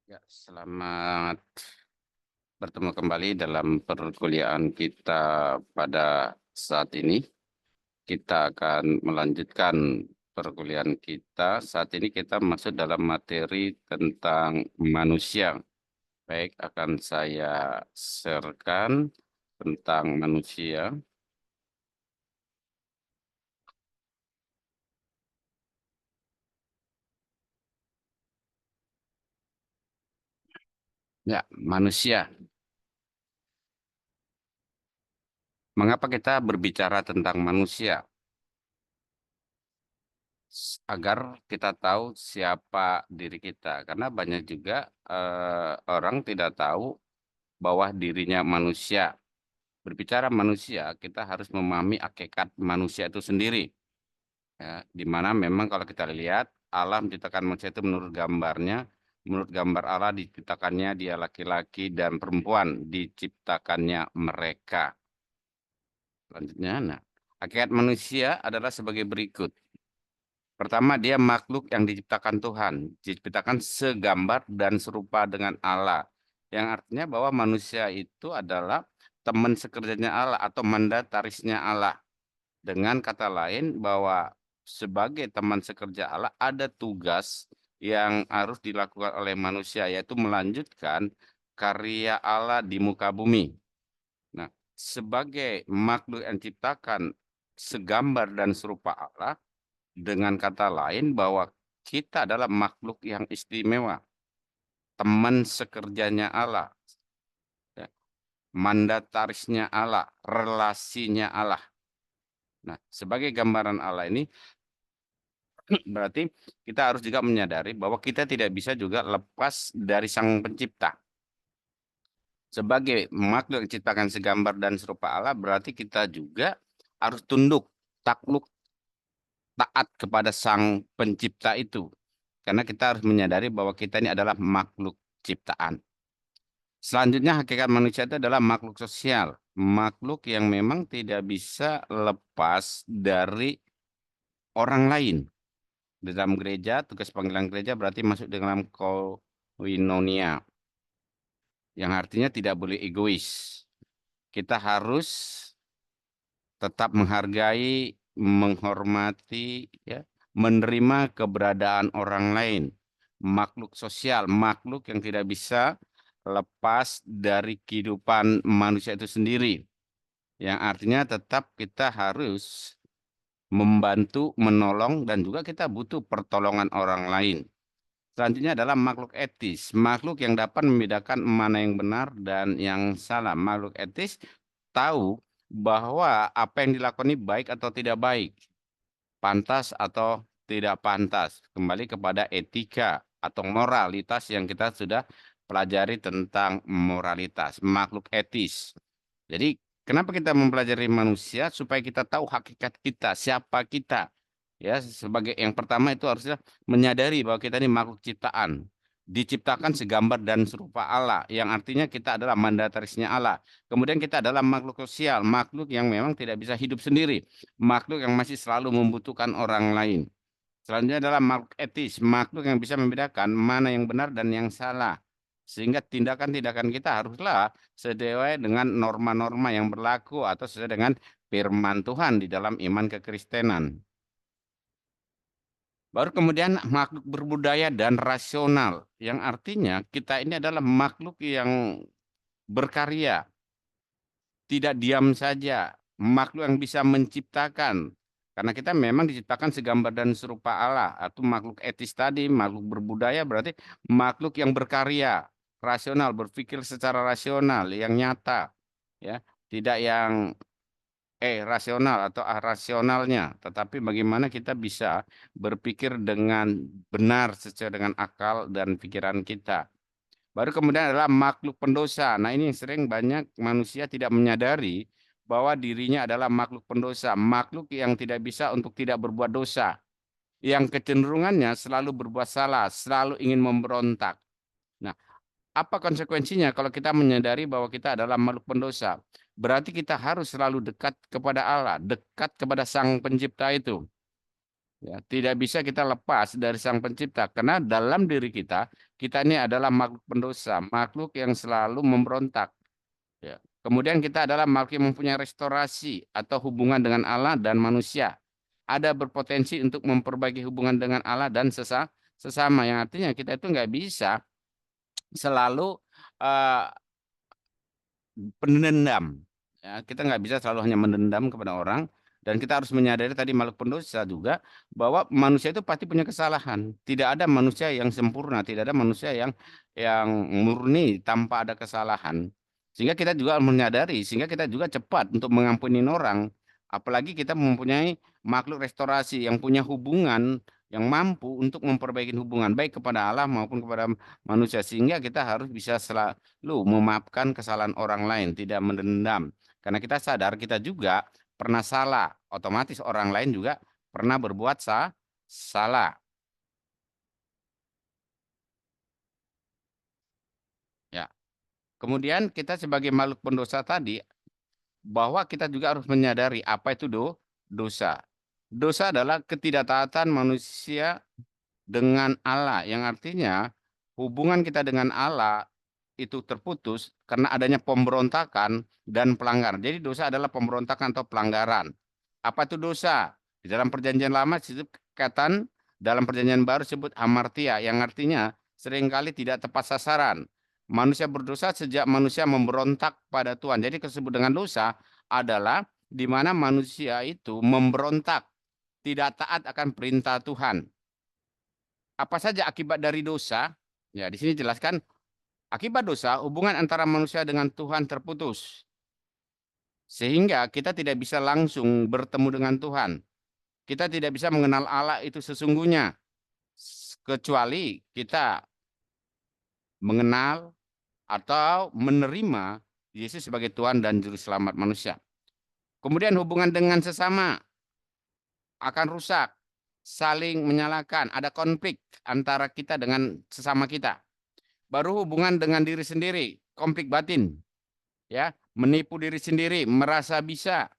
Ya, selamat bertemu kembali dalam perkuliahan kita pada saat ini. Kita akan melanjutkan perkuliahan kita. Saat ini kita masuk dalam materi tentang manusia. Baik, akan saya sharekan tentang manusia. Ya, manusia. Mengapa kita berbicara tentang manusia? Agar kita tahu siapa diri kita. Karena banyak juga orang tidak tahu bahwa dirinya manusia. Berbicara manusia, kita harus memahami hakikat manusia itu sendiri. Ya, di mana memang kalau kita lihat Allah menciptakan manusia itu menurut gambar Allah diciptakannya dia laki-laki dan perempuan, diciptakannya mereka. Selanjutnya, nah, hakikat manusia adalah sebagai berikut. Pertama, dia makhluk yang diciptakan Tuhan, diciptakan segambar dan serupa dengan Allah. Yang artinya bahwa manusia itu adalah teman sekerjanya Allah atau mandatarisnya Allah. Dengan kata lain bahwa sebagai teman sekerja Allah ada tugas yang harus dilakukan oleh manusia yaitu melanjutkan karya Allah di muka bumi. Nah, sebagai makhluk yang diciptakan segambar dan serupa Allah, dengan kata lain bahwa kita adalah makhluk yang istimewa, teman sekerjanya Allah, ya, mandatarisnya Allah, relasinya Allah. Nah, sebagai gambaran Allah ini berarti kita harus juga menyadari bahwa kita tidak bisa juga lepas dari Sang Pencipta. Sebagai makhluk yang diciptakan segambar dan serupa Allah, berarti kita juga harus tunduk, takluk, taat kepada Sang Pencipta itu. Karena kita harus menyadari bahwa kita ini adalah makhluk ciptaan. Selanjutnya, hakikat manusia itu adalah makhluk sosial. Makhluk yang memang tidak bisa lepas dari orang lain. Di dalam gereja, tugas panggilan gereja berarti masuk dalam koinonia. Yang artinya tidak boleh egois. Kita harus tetap menghargai, menghormati, ya, menerima keberadaan orang lain. Makhluk sosial, makhluk yang tidak bisa lepas dari kehidupan manusia itu sendiri. Yang artinya tetap kita harus membantu, menolong, dan juga kita butuh pertolongan orang lain. Selanjutnya adalah makhluk etis. Makhluk yang dapat membedakan mana yang benar dan yang salah. Makhluk etis tahu bahwa apa yang dilakukan ini baik atau tidak baik, pantas atau tidak pantas. Kembali kepada etika atau moralitas yang kita sudah pelajari tentang moralitas, makhluk etis. Jadi, kenapa kita mempelajari manusia? Supaya kita tahu hakikat kita, siapa kita. Ya, sebagai yang pertama itu harusnya menyadari bahwa kita ini makhluk ciptaan. Diciptakan segambar dan serupa Allah, yang artinya kita adalah mandatarisnya Allah. Kemudian kita adalah makhluk sosial, makhluk yang memang tidak bisa hidup sendiri, makhluk yang masih selalu membutuhkan orang lain. Selanjutnya adalah makhluk etis, makhluk yang bisa membedakan mana yang benar dan yang salah. Sehingga tindakan-tindakan kita haruslah sesuai dengan norma-norma yang berlaku atau sesuai dengan firman Tuhan di dalam iman kekristenan. Baru kemudian makhluk berbudaya dan rasional, yang artinya kita ini adalah makhluk yang berkarya, tidak diam saja, makhluk yang bisa menciptakan. Karena kita memang diciptakan segambar dan serupa Allah, atau makhluk etis tadi, makhluk berbudaya berarti makhluk yang berkarya, rasional, berpikir secara rasional, yang nyata, ya, tidak yang rasional atau rasionalnya, tetapi bagaimana kita bisa berpikir dengan benar sesuai dengan akal dan pikiran kita. Baru kemudian adalah makhluk pendosa. Nah, ini yang sering banyak manusia tidak menyadari bahwa dirinya adalah makhluk pendosa, makhluk yang tidak bisa untuk tidak berbuat dosa, yang kecenderungannya selalu berbuat salah, selalu ingin memberontak. Nah, apa konsekuensinya kalau kita menyadari bahwa kita adalah makhluk pendosa? Berarti kita harus selalu dekat kepada Allah, dekat kepada Sang Pencipta itu. Ya, tidak bisa kita lepas dari Sang Pencipta karena dalam diri kita, kita ini adalah makhluk pendosa, makhluk yang selalu memberontak. Ya. Kemudian kita adalah makhluk yang mempunyai restorasi atau hubungan dengan Allah dan manusia. Ada berpotensi untuk memperbaiki hubungan dengan Allah dan sesama, yang artinya kita itu nggak bisa selalu eh, pendendam. Ya, kita nggak bisa selalu hanya mendendam kepada orang, dan kita harus menyadari tadi makhluk pendosa juga bahwa manusia itu pasti punya kesalahan. Tidak ada manusia yang sempurna, tidak ada manusia yang murni tanpa ada kesalahan. Sehingga kita juga menyadari, sehingga kita juga cepat untuk mengampuni orang. Apalagi kita mempunyai makhluk restorasi yang punya hubungan, yang mampu untuk memperbaiki hubungan baik kepada Allah maupun kepada manusia, sehingga kita harus bisa lu memaafkan kesalahan orang lain, tidak mendendam. Karena kita sadar kita juga pernah salah, otomatis orang lain juga pernah berbuat salah. Ya. Kemudian kita sebagai makhluk pendosa tadi, bahwa kita juga harus menyadari apa itu dosa. Dosa adalah ketidaktaatan manusia dengan Allah, yang artinya hubungan kita dengan Allah itu terputus karena adanya pemberontakan dan pelanggaran. Jadi dosa adalah pemberontakan atau pelanggaran. Apa itu dosa? Di dalam perjanjian lama disebut kekatan, dalam perjanjian baru disebut hamartia, yang artinya seringkali tidak tepat sasaran. Manusia berdosa sejak manusia memberontak pada Tuhan. Jadi disebut dengan dosa adalah di mana manusia itu memberontak, tidak taat akan perintah Tuhan. Apa saja akibat dari dosa? Ya, di sini jelaskan akibat dosa hubungan antara manusia dengan Tuhan terputus. Sehingga kita tidak bisa langsung bertemu dengan Tuhan. Kita tidak bisa mengenal Allah itu sesungguhnya. Kecuali kita mengenal atau menerima Yesus sebagai Tuhan dan Juru Selamat manusia. Kemudian hubungan dengan sesama akan rusak. Saling menyalahkan. Ada konflik antara kita dengan sesama kita. Baru hubungan dengan diri sendiri. Konflik batin. Ya, menipu diri sendiri, merasa bisa,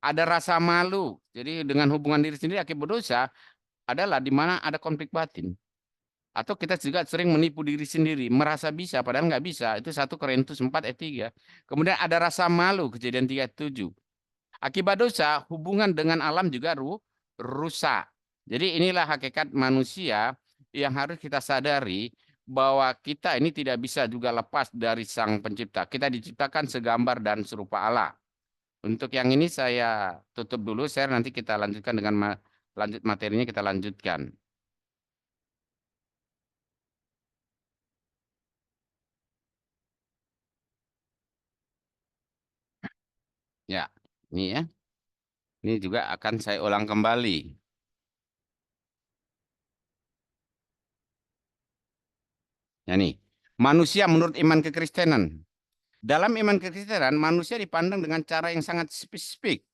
ada rasa malu. Jadi dengan hubungan diri sendiri akibat dosa adalah di mana ada konflik batin. Atau kita juga sering menipu diri sendiri, merasa bisa padahal nggak bisa. Itu 1 Korintus 4 ayat 3. Kemudian ada rasa malu, Kejadian 3 ayat 7. Akibat dosa, hubungan dengan alam juga rusak. Jadi inilah hakikat manusia yang harus kita sadari bahwa kita ini tidak bisa juga lepas dari Sang Pencipta. Kita diciptakan segambar dan serupa Allah. Untuk yang ini saya tutup dulu, share nanti kita lanjutkan dengan lanjut materinya kita lanjutkan. Ya, ini ya. Ini juga akan saya ulang kembali. Ya nih, manusia menurut iman kekristenan. Dalam iman kekristenan, manusia dipandang dengan cara yang sangat spesifik.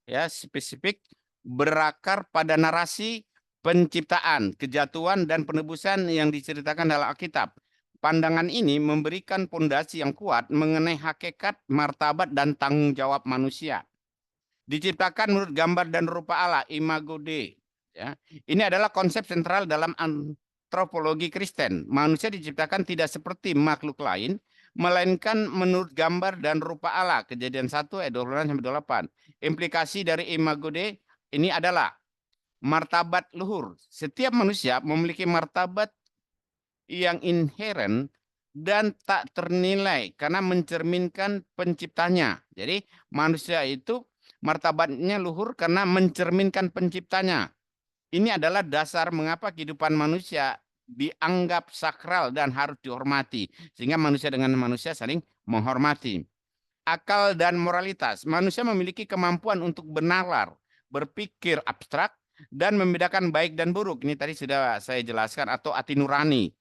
Ya, spesifik berakar pada narasi penciptaan, kejatuhan, dan penebusan yang diceritakan dalam Alkitab. Pandangan ini memberikan pondasi yang kuat mengenai hakikat, martabat, dan tanggung jawab manusia. Diciptakan menurut gambar dan rupa Allah, imago Dei. Ya. Ini adalah konsep sentral dalam antropologi Kristen. Manusia diciptakan tidak seperti makhluk lain, melainkan menurut gambar dan rupa Allah. Kejadian 1 ayat 26-28. Implikasi dari imago Dei ini adalah martabat luhur. Setiap manusia memiliki martabat yang inheren dan tak ternilai karena mencerminkan penciptanya. Jadi manusia itu martabatnya luhur karena mencerminkan penciptanya. Ini adalah dasar mengapa kehidupan manusia dianggap sakral dan harus dihormati. Sehingga manusia dengan manusia saling menghormati. Akal dan moralitas. Manusia memiliki kemampuan untuk bernalar, berpikir abstrak, dan membedakan baik dan buruk. Ini tadi sudah saya jelaskan, atau hati nurani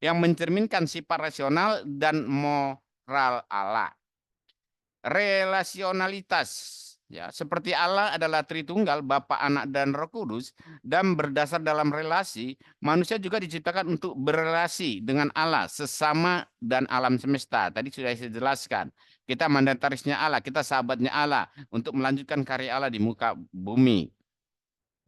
yang mencerminkan sifat rasional dan moral Allah. Relasionalitas, ya, seperti Allah adalah Tritunggal, Bapa, Anak, dan Roh Kudus, dan berdasar dalam relasi, manusia juga diciptakan untuk berrelasi dengan Allah, sesama, dan alam semesta. Tadi sudah saya jelaskan. Kita mandatarisnya Allah, kita sahabatnya Allah untuk melanjutkan karya Allah di muka bumi.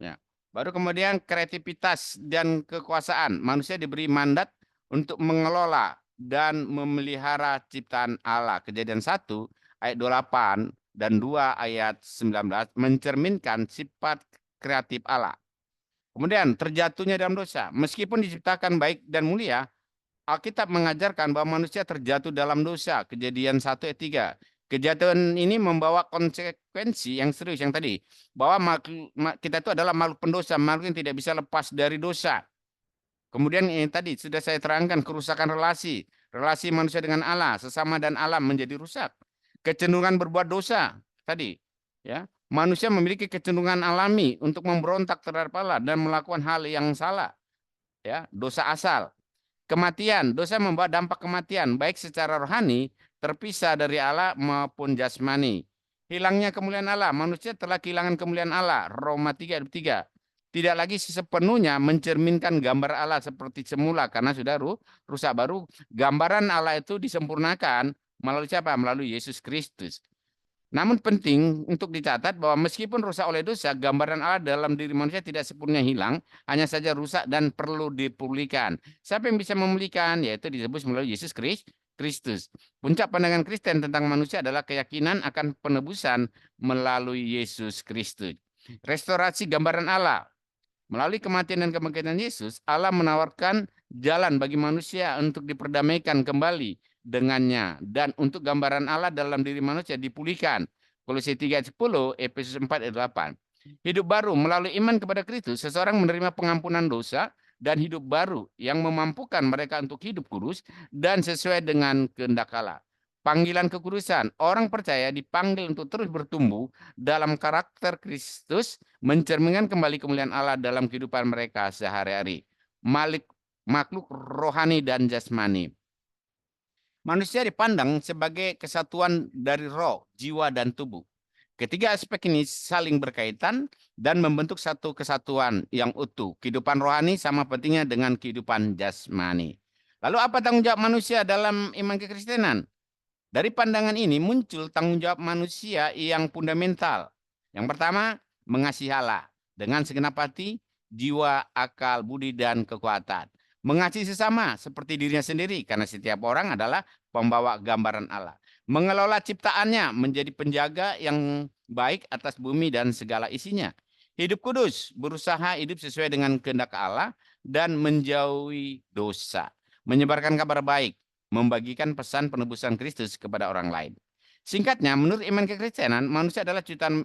Ya. Baru kemudian kreativitas dan kekuasaan. Manusia diberi mandat untuk mengelola dan memelihara ciptaan Allah. Kejadian 1 ayat 28 dan 2 ayat 19 mencerminkan sifat kreatif Allah. Kemudian terjatuhnya dalam dosa. Meskipun diciptakan baik dan mulia, Alkitab mengajarkan bahwa manusia terjatuh dalam dosa. Kejadian 1 ayat 3. Kejatuhan ini membawa konsekuensi yang serius yang tadi. Bahwa kita itu adalah makhluk pendosa, makhluk yang tidak bisa lepas dari dosa. Kemudian ini tadi sudah saya terangkan kerusakan relasi. Relasi manusia dengan Allah, sesama dan alam menjadi rusak. Kecenderungan berbuat dosa tadi. Ya, manusia memiliki kecenderungan alami untuk memberontak terhadap Allah dan melakukan hal yang salah. Ya, dosa asal. Kematian, dosa membawa dampak kematian, baik secara rohani, terpisah dari Allah maupun jasmani. Hilangnya kemuliaan Allah, manusia telah kehilangan kemuliaan Allah. Roma 3 ayat 3. Tidak lagi sepenuhnya mencerminkan gambar Allah seperti semula karena sudah rusak baru. Gambaran Allah itu disempurnakan melalui siapa? Melalui Yesus Kristus. Namun penting untuk dicatat bahwa meskipun rusak oleh dosa, gambaran Allah dalam diri manusia tidak sepenuhnya hilang, hanya saja rusak dan perlu dipulihkan. Siapa yang bisa memulihkan? Yaitu disebut melalui Yesus Kristus. Puncak pandangan Kristen tentang manusia adalah keyakinan akan penebusan melalui Yesus Kristus. Restorasi gambaran Allah. Melalui kematian dan kebangkitan Yesus, Allah menawarkan jalan bagi manusia untuk diperdamaikan kembali dengannya dan untuk gambaran Allah dalam diri manusia dipulihkan. Kolose 3 ayat 10, Efesus 4 ayat 8. Hidup baru melalui iman kepada Kristus, seseorang menerima pengampunan dosa dan hidup baru yang memampukan mereka untuk hidup kudus dan sesuai dengan kehendak Allah. Panggilan kekudusan, orang percaya dipanggil untuk terus bertumbuh dalam karakter Kristus, mencerminkan kembali kemuliaan Allah dalam kehidupan mereka sehari-hari. Makhluk rohani dan jasmani. Manusia dipandang sebagai kesatuan dari roh, jiwa, dan tubuh. Ketiga aspek ini saling berkaitan dan membentuk satu kesatuan yang utuh. Kehidupan rohani sama pentingnya dengan kehidupan jasmani. Lalu apa tanggung jawab manusia dalam iman kekristenan? Dari pandangan ini muncul tanggung jawab manusia yang fundamental. Yang pertama, mengasihi Allah dengan segenap hati, jiwa, akal, budi, dan kekuatan. Mengasihi sesama seperti dirinya sendiri karena setiap orang adalah pembawa gambaran Allah. Mengelola ciptaannya menjadi penjaga yang baik atas bumi dan segala isinya. Hidup kudus, berusaha hidup sesuai dengan kehendak Allah dan menjauhi dosa. Menyebarkan kabar baik, membagikan pesan penebusan Kristus kepada orang lain. Singkatnya, menurut iman kekristenan, manusia adalah ciptaan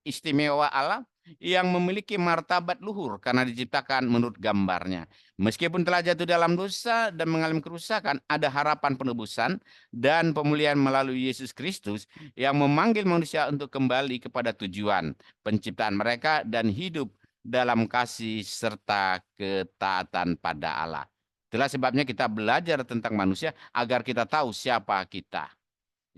istimewa Allah yang memiliki martabat luhur karena diciptakan menurut gambarnya. Meskipun telah jatuh dalam dosa dan mengalami kerusakan, ada harapan penebusan dan pemulihan melalui Yesus Kristus yang memanggil manusia untuk kembali kepada tujuan penciptaan mereka dan hidup dalam kasih serta ketaatan pada Allah. Itulah sebabnya kita belajar tentang manusia agar kita tahu siapa kita.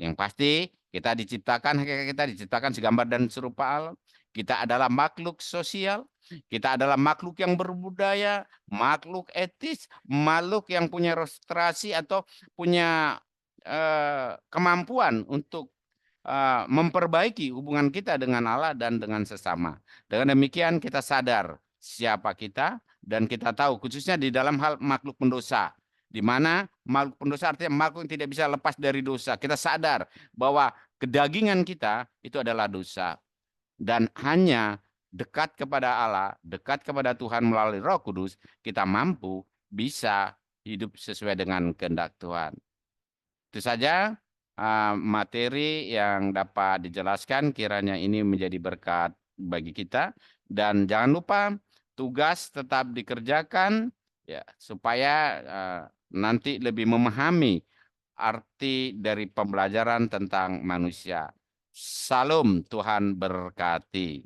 Yang pasti kita diciptakan, kita diciptakan segambar dan serupa Allah. Kita adalah makhluk sosial, kita adalah makhluk yang berbudaya, makhluk etis, makhluk yang punya restorasi atau punya kemampuan untuk memperbaiki hubungan kita dengan Allah dan dengan sesama. Dengan demikian kita sadar siapa kita dan kita tahu khususnya di dalam hal makhluk pendosa. Di mana makhluk pendosa artinya makhluk yang tidak bisa lepas dari dosa. Kita sadar bahwa kedagingan kita itu adalah dosa. Dan hanya dekat kepada Allah, dekat kepada Tuhan melalui Roh Kudus, kita mampu bisa hidup sesuai dengan kehendak Tuhan. Itu saja materi yang dapat dijelaskan, kiranya ini menjadi berkat bagi kita. Dan jangan lupa tugas tetap dikerjakan ya supaya nanti lebih memahami arti dari pembelajaran tentang manusia. Salam, Tuhan berkati.